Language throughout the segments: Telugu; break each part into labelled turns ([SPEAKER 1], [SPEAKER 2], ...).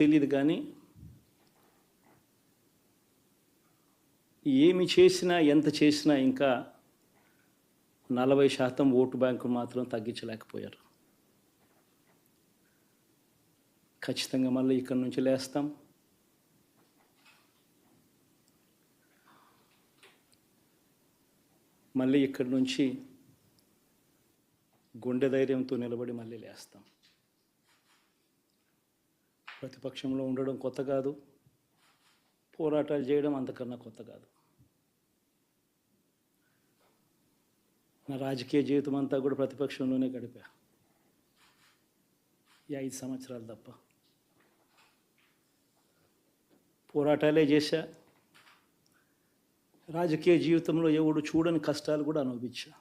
[SPEAKER 1] తెలియదు, కానీ ఏమి చేసినా ఎంత చేసినా ఇంకా 40% ఓటు బ్యాంకు మాత్రం తగ్గించలేకపోయారు. ఖచ్చితంగా మళ్ళీ ఇక్కడి నుంచి లేస్తాం. మళ్ళీ ఇక్కడి నుంచి గుండె ధైర్యంతో నిలబడి మళ్ళీ లేస్తాం. ప్రతిపక్షంలో ఉండడం కొత్త కాదు, పోరాటాలు చేయడం అంతకన్నా కొత్త కాదు. నా రాజకీయ జీవితం అంతా కూడా ప్రతిపక్షంలోనే గడిపా, ఈ 5 సంవత్సరాలు తప్ప. పోరాటాలే చేశా. రాజకీయ జీవితంలో ఎవడు చూడని కష్టాలు కూడా అనుభవించా.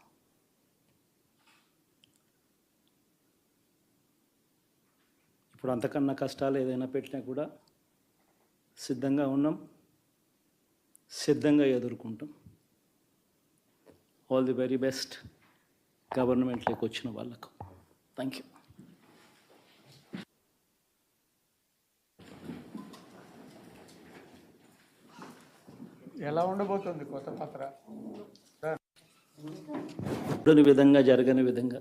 [SPEAKER 1] ఇప్పుడు అంతకన్నా కష్టాలు ఏదైనా పెట్టినా కూడా సిద్ధంగా ఉన్నాం, సిద్ధంగా ఎదుర్కొంటాం. ఆల్ ది వెరీ బెస్ట్ గవర్నమెంట్లోకి వచ్చిన వాళ్ళకు. Thank you.
[SPEAKER 2] ఎలా ఉండబోతుంది కొత్త పత్ర?
[SPEAKER 1] విధంగా జరగని విధంగా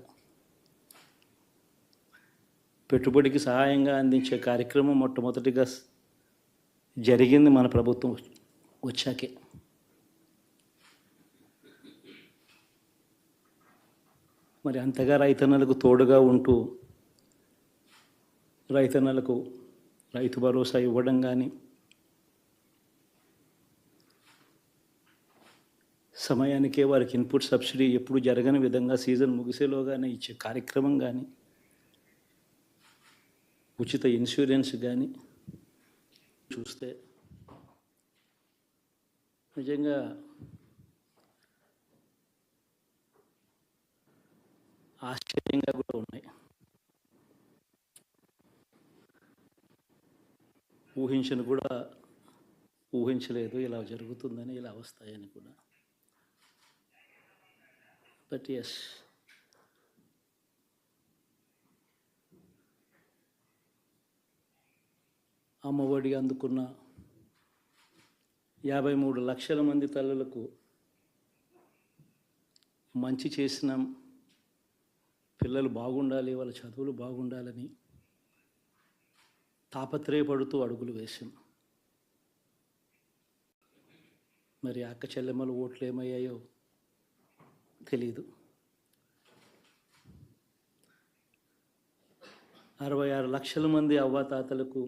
[SPEAKER 1] పెట్టుబడికి సహాయంగా అందించే కార్యక్రమం మొట్టమొదటిగా జరిగింది మన ప్రభుత్వం వచ్చాకే. మరి అంతగా రైతన్నలకు తోడుగా ఉంటూ రైతన్నలకు రైతు భరోసా ఇవ్వడం కానీ, సమయానికే వారికి ఇన్పుట్ సబ్సిడీ ఎప్పుడు జరగని విధంగా సీజన్ ముగిసేలోగానే ఇచ్చే కార్యక్రమం కానీ, ఉచిత ఇన్సూరెన్స్ కానీ చూస్తే నిజంగా ఆశ్చర్యంగా కూడా ఉన్నాయి. ఊహించలేదు ఇలా జరుగుతుందని, ఇలా వస్తాయని కూడా. బట్ ఎస్, అమ్మఒడి అందుకున్న 53 లక్షల మంది తల్లులకు మంచి చేసినాం, పిల్లలు బాగుండాలి, వాళ్ళ చదువులు బాగుండాలని తాపత్రయపడుతూ అడుగులు వేసాం. మరి అక్క చెల్లెమ్మల ఓట్లు ఏమయ్యాయో తెలీదు. 66 లక్షల మంది అవ్వాతాతలకు